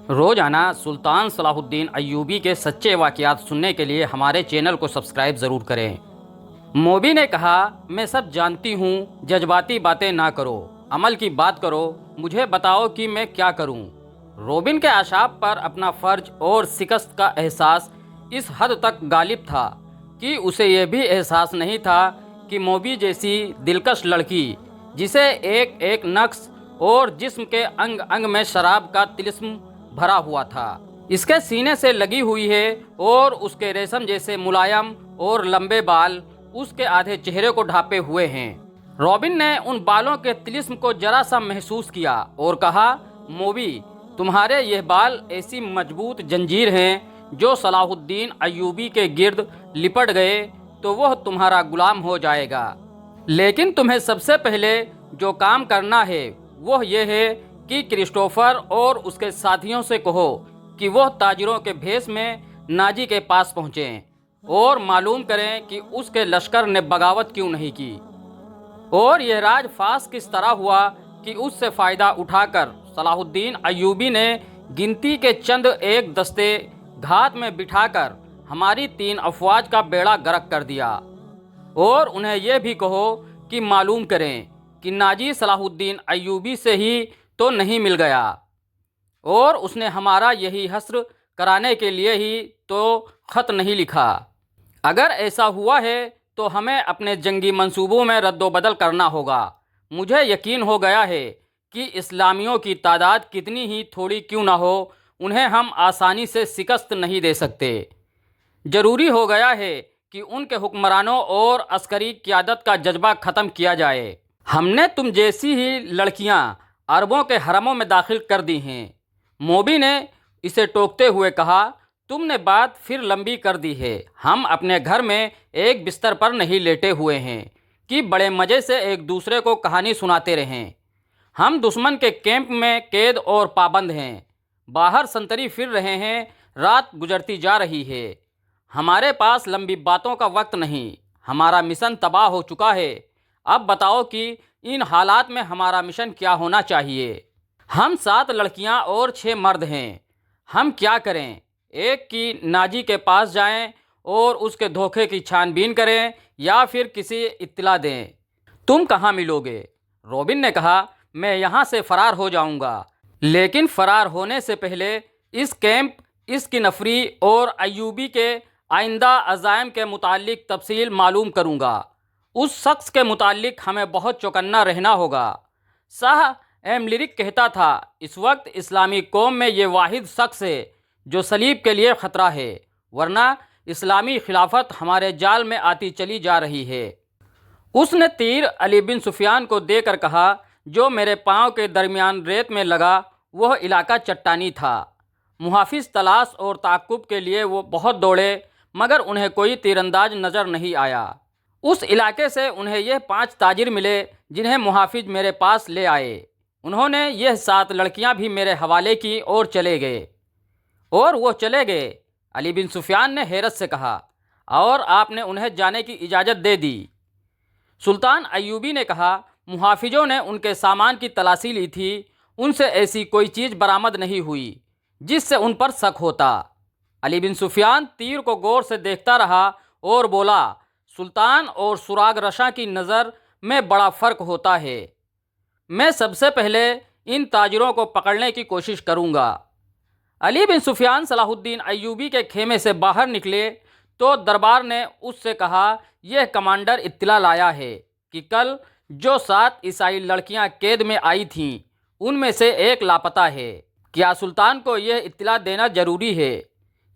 روزانہ سلطان صلاح الدین ایوبی کے سچے واقعات سننے کے لیے ہمارے چینل کو سبسکرائب ضرور کریں۔ موبی نے کہا، میں سب جانتی ہوں، جذباتی باتیں نہ کرو، عمل کی بات کرو، مجھے بتاؤ کہ میں کیا کروں۔ روبن کے اعصاب پر اپنا فرض اور شکست کا احساس اس حد تک غالب تھا کہ اسے یہ بھی احساس نہیں تھا کہ موبی جیسی دلکش لڑکی، جسے ایک ایک نقص اور جسم کے انگ انگ میں شراب کا طلسم بھرا ہوا تھا، اس کے سینے سے لگی ہوئی ہے، اور اس کے ریشم جیسے ملائم اور لمبے بال اس کے آدھے چہرے کو ڈھانپے ہوئے ہیں۔ روبن نے ان بالوں کے طلسم کو ذرا سا محسوس کیا اور کہا، موبی، تمہارے یہ بال ایسی مضبوط زنجیر ہیں، جو صلاح الدین ایوبی کے گرد لپٹ گئے تو وہ تمہارا غلام ہو جائے گا۔ لیکن تمہیں سب سے پہلے جو کام کرنا ہے وہ یہ ہے کہ کرسٹوفر اور اس کے ساتھیوں سے کہو کہ وہ تاجروں کے بھیس میں ناجی کے پاس پہنچیں اور معلوم کریں کہ اس کے لشکر نے بغاوت کیوں نہیں کی، اور یہ راج فاش کس طرح ہوا کہ اس سے فائدہ اٹھا کر صلاح الدین ایوبی نے گنتی کے چند ایک دستے گھات میں بٹھا کر ہماری 3 افواج کا بیڑا غرق کر دیا، اور انہیں یہ بھی کہو کہ معلوم کریں کہ ناجی صلاح الدین ایوبی سے ہی تو نہیں مل گیا، اور اس نے ہمارا یہی حسر کرانے کے لیے ہی تو خط نہیں لکھا۔ اگر ایسا ہوا ہے تو ہمیں اپنے جنگی منصوبوں میں رد و بدل کرنا ہوگا۔ مجھے یقین ہو گیا ہے کہ اسلامیوں کی تعداد کتنی ہی تھوڑی کیوں نہ ہو، انہیں ہم آسانی سے شکست نہیں دے سکتے۔ ضروری ہو گیا ہے کہ ان کے حکمرانوں اور عسکری قیادت کا جذبہ ختم کیا جائے۔ ہم نے تم جیسی ہی لڑکیاں عربوں کے حرموں میں داخل کر دی ہیں۔ موبی نے اسے ٹوکتے ہوئے کہا، تم نے بات پھر لمبی کر دی ہے۔ ہم اپنے گھر میں ایک بستر پر نہیں لیٹے ہوئے ہیں کہ بڑے مزے سے ایک دوسرے کو کہانی سناتے رہیں۔ ہم دشمن کے کیمپ میں قید اور پابند ہیں، باہر سنتری پھر رہے ہیں، رات گزرتی جا رہی ہے۔ ہمارے پاس لمبی باتوں کا وقت نہیں، ہمارا مشن تباہ ہو چکا ہے۔ اب بتاؤ کہ ان حالات میں ہمارا مشن کیا ہونا چاہیے؟ ہم 7 لڑکیاں اور 6 مرد ہیں، ہم کیا کریں؟ ایک کی ناجی کے پاس جائیں اور اس کے دھوکے کی چھان بین کریں، یا پھر کسی اطلاع دیں؟ تم کہاں ملو گے؟ روبن نے کہا، میں یہاں سے فرار ہو جاؤں گا، لیکن فرار ہونے سے پہلے اس کیمپ، اس کی نفری اور ایوبی کے آئندہ عزائم کے متعلق تفصیل معلوم کروں گا۔ اس شخص کے متعلق ہمیں بہت چوکنا رہنا ہوگا۔ شاہ ایملرک کہتا تھا، اس وقت اسلامی قوم میں یہ واحد شخص ہے جو صلیب کے لیے خطرہ ہے، ورنہ اسلامی خلافت ہمارے جال میں آتی چلی جا رہی ہے۔ اس نے تیر علی بن سفیان کو دے کر کہا، جو میرے پاؤں کے درمیان ریت میں لگا وہ علاقہ چٹانی تھا۔ محافظ تلاش اور تعقب کے لیے وہ بہت دوڑے، مگر انہیں کوئی تیر انداز نظر نہیں آیا۔ اس علاقے سے انہیں یہ 5 تاجر ملے جنہیں محافظ میرے پاس لے آئے۔ انہوں نے یہ 7 لڑکیاں بھی میرے حوالے کی اور چلے گئے۔ اور وہ چلے گئے؟ علی بن سفیان نے حیرت سے کہا، اور آپ نے انہیں جانے کی اجازت دے دی؟ سلطان ایوبی نے کہا، محافظوں نے ان کے سامان کی تلاشی لی تھی، ان سے ایسی کوئی چیز برآمد نہیں ہوئی جس سے ان پر شک ہوتا۔ علی بن سفیان تیر کو غور سے دیکھتا رہا اور بولا، سلطان اور سراغ رشاں کی نظر میں بڑا فرق ہوتا ہے۔ میں سب سے پہلے ان تاجروں کو پکڑنے کی کوشش کروں گا۔ علی بن سفیان صلاح الدین ایوبی کے خیمے سے باہر نکلے تو دربار نے اس سے کہا، یہ کمانڈر اطلاع لایا ہے کہ کل جو 7 عیسائی لڑکیاں قید میں آئی تھیں ان میں سے ایک لاپتہ ہے۔ کیا سلطان کو یہ اطلاع دینا ضروری ہے؟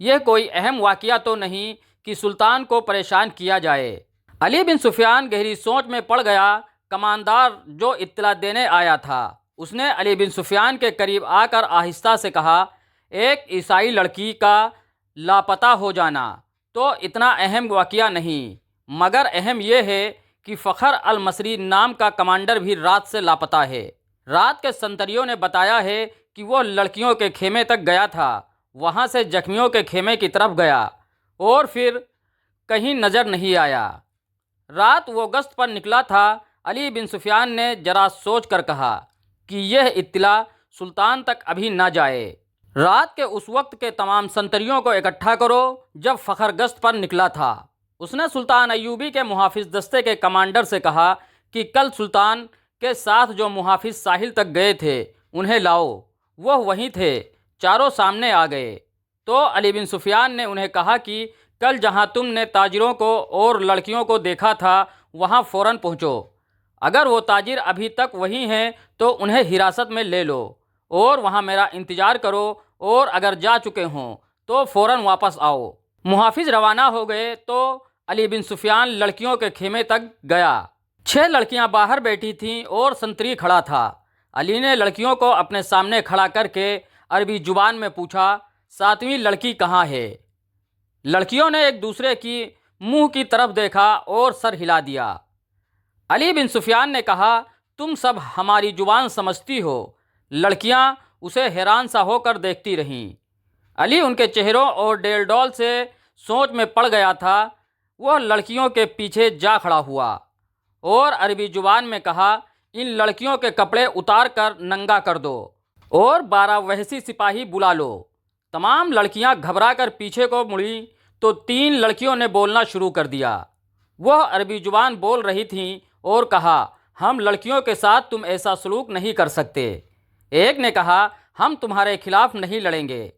یہ کوئی اہم واقعہ تو نہیں کہ سلطان کو پریشان کیا جائے؟ علی بن سفیان گہری سوچ میں پڑ گیا۔ کماندار جو اطلاع دینے آیا تھا، اس نے علی بن سفیان کے قریب آ کر آہستہ سے کہا، ایک عیسائی لڑکی کا لاپتہ ہو جانا تو اتنا اہم واقعہ نہیں، مگر اہم یہ ہے کہ فخر المصری نام کا کمانڈر بھی رات سے لاپتہ ہے۔ رات کے سنتریوں نے بتایا ہے کہ وہ لڑکیوں کے خیمے تک گیا تھا، وہاں سے زخمیوں کے خیمے کی طرف گیا اور پھر کہیں نظر نہیں آیا۔ رات وہ گشت پر نکلا تھا۔ علی بن سفیان نے ذرا سوچ کر کہا کہ یہ اطلاع سلطان تک ابھی نہ جائے۔ رات کے اس وقت کے تمام سنتریوں کو اکٹھا کرو جب فخر گشت پر نکلا تھا۔ اس نے سلطان ایوبی کے محافظ دستے کے کمانڈر سے کہا کہ کل سلطان کے ساتھ جو محافظ ساحل تک گئے تھے انہیں لاؤ۔ وہ وہیں تھے، چاروں سامنے آ گئے۔ تو علی بن سفیان نے انہیں کہا کہ کل جہاں تم نے تاجروں کو اور لڑکیوں کو دیکھا تھا وہاں فوراً پہنچو۔ اگر وہ تاجر ابھی تک وہیں ہیں تو انہیں حراست میں لے لو اور وہاں میرا انتظار کرو، اور اگر جا چکے ہوں تو فوراً واپس آؤ۔ محافظ روانہ ہو گئے تو علی بن سفیان لڑکیوں کے خیمے تک گیا۔ 6 لڑکیاں باہر بیٹھی تھیں اور سنتری کھڑا تھا۔ علی نے لڑکیوں کو اپنے سامنے کھڑا کر کے عربی زبان میں پوچھا، 7ویں لڑکی کہاں ہے؟ لڑکیوں نے ایک دوسرے کی منہ کی طرف دیکھا اور سر ہلا دیا۔ علی بن سفیان نے کہا، تم سب ہماری زبان سمجھتی ہو؟ لڑکیاں اسے حیران سا ہو کر دیکھتی رہیں۔ علی ان کے چہروں اور ڈیل ڈول سے سوچ میں پڑ گیا تھا۔ وہ لڑکیوں کے پیچھے جا کھڑا ہوا اور عربی زبان میں کہا، ان لڑکیوں کے کپڑے اتار کر ننگا کر دو اور 12 وحشی سپاہی بلا لو۔ تمام لڑکیاں گھبرا کر پیچھے کو مڑیں تو 3 لڑکیوں نے بولنا شروع کر دیا۔ وہ عربی زبان بول رہی تھیں اور کہا، ہم لڑکیوں کے ساتھ تم ایسا سلوک نہیں کر سکتے۔ ایک نے کہا، ہم تمہارے خلاف نہیں لڑیں گے۔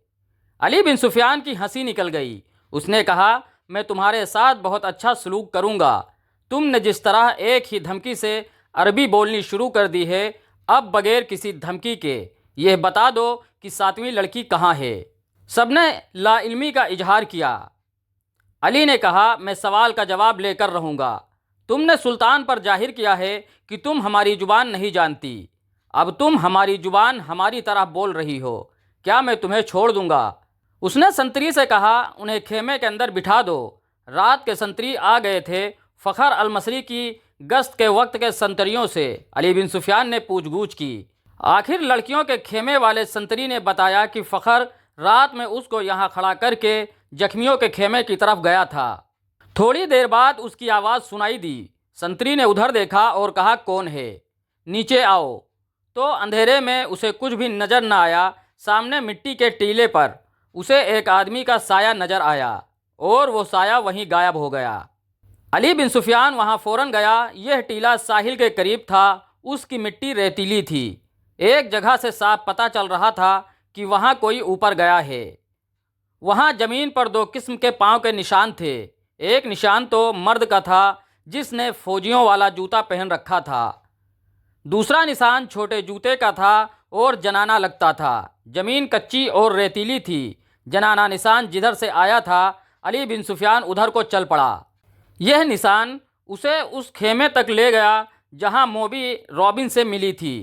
علی بن سفیان کی ہنسی نکل گئی۔ اس نے کہا، میں تمہارے ساتھ بہت اچھا سلوک کروں گا۔ تم نے جس طرح ایک ہی دھمکی سے عربی بولنی شروع کر دی ہے، اب بغیر کسی دھمکی کے یہ بتا دو کہ 7ویں لڑکی کہاں ہے۔ سب نے لا علمی کا اظہار کیا۔ علی نے کہا، میں سوال کا جواب لے کر رہوں گا۔ تم نے سلطان پر ظاہر کیا ہے کہ تم ہماری زبان نہیں جانتی۔ اب تم ہماری زبان ہماری طرح بول رہی ہو، کیا میں تمہیں چھوڑ دوں گا؟ اس نے سنتری سے کہا، انہیں خیمے کے اندر بٹھا دو۔ رات کے سنتری آ گئے تھے۔ فخر المصری کی گشت کے وقت کے سنتریوں سے علی بن سفیان نے پوچھ گچھ کی۔ آخر لڑکیوں کے خیمے والے سنتری نے بتایا کہ فخر رات میں اس کو یہاں کھڑا کر کے زخمیوں کے خیمے کی طرف گیا تھا۔ تھوڑی دیر بعد اس کی آواز سنائی دی۔ سنتری نے ادھر دیکھا اور کہا، کون ہے؟ نیچے آؤ۔ تو اندھیرے میں اسے کچھ بھی نظر نہ آیا۔ سامنے مٹی کے ٹیلے پر اسے ایک آدمی کا سایہ نظر آیا اور وہ سایہ وہیں غائب ہو گیا۔ علی بن سفیان وہاں فوراً گیا۔ یہ ٹیلا ساحل کے قریب تھا۔ اس کی مٹی ریتیلی تھی۔ ایک جگہ سے صاف پتہ چل رہا تھا کہ وہاں کوئی اوپر گیا ہے۔ وہاں زمین پر 2 قسم کے پاؤں کے نشان تھے۔ ایک نشان تو مرد کا تھا جس نے فوجیوں والا جوتا پہن رکھا تھا۔ دوسرا نشان چھوٹے جوتے کا تھا اور جنانہ لگتا تھا۔ زمین کچی اور ریتیلی تھی۔ جنانہ نشان جدھر سے آیا تھا، علی بن سفیان ادھر کو چل پڑا۔ یہ نشان اسے اس خیمے تک لے گیا جہاں موبی رابن سے ملی تھی۔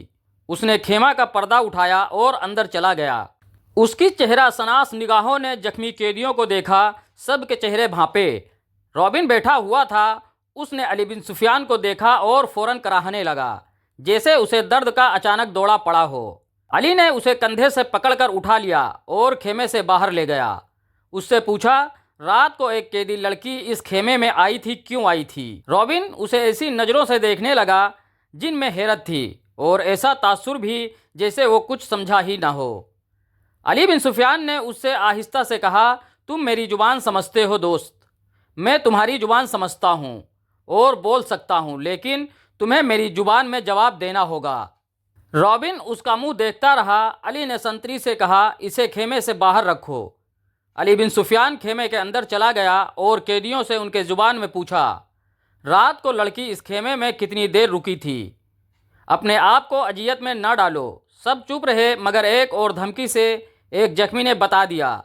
اس نے خیمہ کا پردہ اٹھایا اور اندر چلا گیا۔ اس کی چہرہ شناس نگاہوں نے زخمی قیدیوں کو دیکھا۔ سب کے چہرے بھانپے۔ رابن بیٹھا ہوا تھا۔ اس نے علی بن سفیان کو دیکھا اور فوراً کراہنے لگا، جیسے اسے درد کا اچانک دوڑا پڑا ہو۔ علی نے اسے کندھے سے پکڑ کر اٹھا لیا اور خیمے سے باہر لے گیا۔ اس سے پوچھا، رات کو ایک قیدی لڑکی اس خیمے میں آئی تھی، کیوں آئی تھی؟ رابن اسے ایسی نظروں سے دیکھنے لگا جن میں حیرت تھی اور ایسا تاثر بھی جیسے وہ کچھ سمجھا ہی نہ ہو۔ علی بن سفیان نے اس سے آہستہ سے کہا، تم میری زبان سمجھتے ہو دوست؟ میں تمہاری زبان سمجھتا ہوں اور بول سکتا ہوں، لیکن تمہیں میری زبان میں جواب دینا ہوگا۔ رابن اس کا منہ دیکھتا رہا۔ علی نے سنتری سے کہا، اسے خیمے سے باہر رکھو۔ علی بن سفیان خیمے کے اندر چلا گیا اور قیدیوں سے ان کے زبان میں پوچھا، رات کو لڑکی اس خیمے میں کتنی دیر رکی تھی؟ اپنے آپ کو اذیت میں نہ ڈالو۔ سب چپ رہے، مگر ایک اور دھمکی سے ایک زخمی نے بتا دیا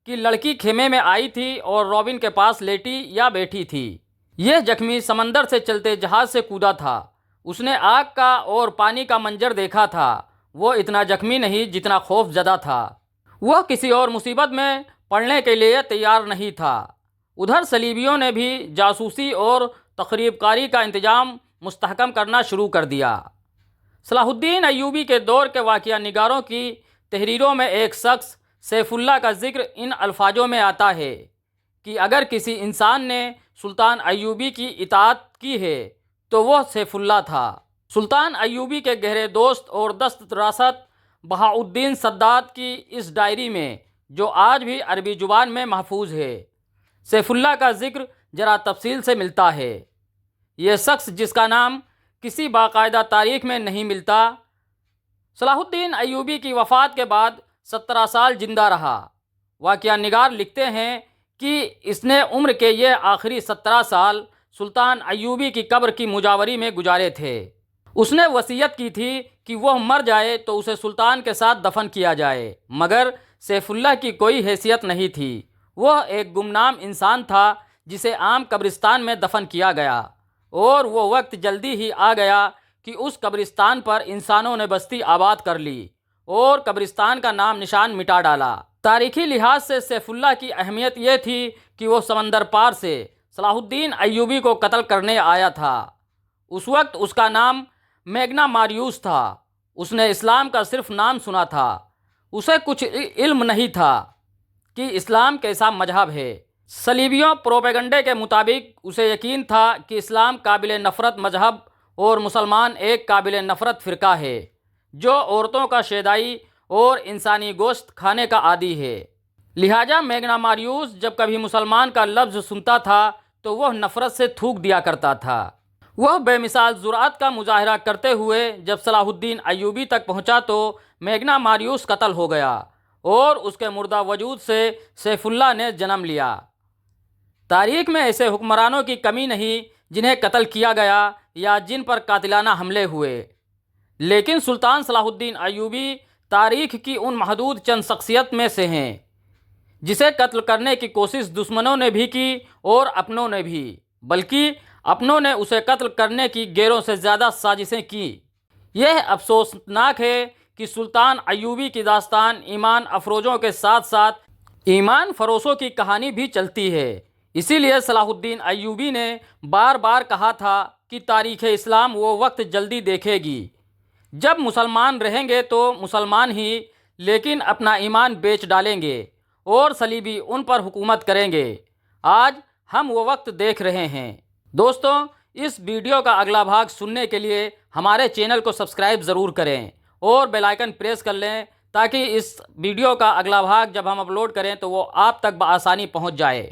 کہ لڑکی خیمے میں آئی تھی اور رابن کے پاس لیٹی یا بیٹھی تھی۔ یہ زخمی سمندر سے چلتے جہاز سے کودا تھا۔ اس نے آگ کا اور پانی کا منظر دیکھا تھا۔ وہ اتنا زخمی نہیں جتنا خوف زدہ تھا۔ وہ کسی اور مصیبت میں پڑنے کے لیے تیار نہیں تھا۔ ادھر صلیبیوں نے بھی جاسوسی اور تخریب کاری کا انتظام مستحکم کرنا شروع کر دیا۔ صلاح الدین ایوبی کے دور کے واقعہ نگاروں کی تحریروں میں ایک شخص سیف اللہ کا ذکر ان الفاظوں میں آتا ہے کہ اگر کسی انسان نے سلطان ایوبی کی اطاعت کی ہے تو وہ سیف اللہ تھا۔ سلطان ایوبی کے گہرے دوست اور دست راست بہاؤالدین سداد کی اس ڈائری میں جو آج بھی عربی زبان میں محفوظ ہے سیف اللہ کا ذکر ذرا تفصیل سے ملتا ہے۔ یہ شخص جس کا نام کسی باقاعدہ تاریخ میں نہیں ملتا، صلاح الدین ایوبی کی وفات کے بعد 17 سال زندہ رہا۔ واقعہ نگار لکھتے ہیں کہ اس نے عمر کے یہ آخری 17 سال سلطان ایوبی کی قبر کی مجاوری میں گزارے تھے۔ اس نے وصیت کی تھی کہ وہ مر جائے تو اسے سلطان کے ساتھ دفن کیا جائے، مگر سیف اللہ کی کوئی حیثیت نہیں تھی۔ وہ ایک گمنام انسان تھا جسے عام قبرستان میں دفن کیا گیا، اور وہ وقت جلدی ہی آ گیا کہ اس قبرستان پر انسانوں نے بستی آباد کر لی اور قبرستان کا نام نشان مٹا ڈالا۔ تاریخی لحاظ سے سیف اللہ کی اہمیت یہ تھی کہ وہ سمندر پار سے صلاح الدین ایوبی کو قتل کرنے آیا تھا۔ اس وقت اس کا نام میگنا ماریوس تھا۔ اس نے اسلام کا صرف نام سنا تھا، اسے کچھ علم نہیں تھا کہ اسلام کیسا مذہب ہے۔ صلیبیوں پروپیگنڈے کے مطابق اسے یقین تھا کہ اسلام قابل نفرت مذہب اور مسلمان ایک قابل نفرت فرقہ ہے جو عورتوں کا شیدائی اور انسانی گوشت کھانے کا عادی ہے۔ لہٰذا میگنا ماریوس جب کبھی مسلمان کا لفظ سنتا تھا تو وہ نفرت سے تھوک دیا کرتا تھا۔ وہ بے مثال جرأت کا مظاہرہ کرتے ہوئے جب صلاح الدین ایوبی تک پہنچا تو میگنا ماریوس قتل ہو گیا اور اس کے مردہ وجود سے سیف اللہ نے جنم لیا۔ تاریخ میں ایسے حکمرانوں کی کمی نہیں جنہیں قتل کیا گیا یا جن پر قاتلانہ حملے ہوئے، لیکن سلطان صلاح الدین ایوبی تاریخ کی ان محدود چند شخصیت میں سے ہیں جسے قتل کرنے کی کوشش دشمنوں نے بھی کی اور اپنوں نے بھی، بلکہ اپنوں نے اسے قتل کرنے کی غیروں سے زیادہ سازشیں کی۔ یہ افسوسناک ہے کہ سلطان ایوبی کی داستان ایمان افروزوں کے ساتھ ساتھ ایمان فروشوں کی کہانی بھی چلتی ہے۔ اسی لیے صلاح الدین ایوبی نے بار بار کہا تھا کہ تاریخ اسلام وہ وقت جلدی دیکھے گی جب مسلمان رہیں گے تو مسلمان ہی، لیکن اپنا ایمان بیچ ڈالیں گے اور صلیبی ان پر حکومت کریں گے۔ آج ہم وہ وقت دیکھ رہے ہیں۔ دوستوں، اس ویڈیو کا اگلا بھاگ سننے کے لیے ہمارے چینل کو سبسکرائب ضرور کریں اور بیل آئیکن پریس کر لیں تاکہ اس ویڈیو کا اگلا بھاگ جب ہم اپلوڈ کریں تو وہ آپ تک بآسانی پہنچ جائے۔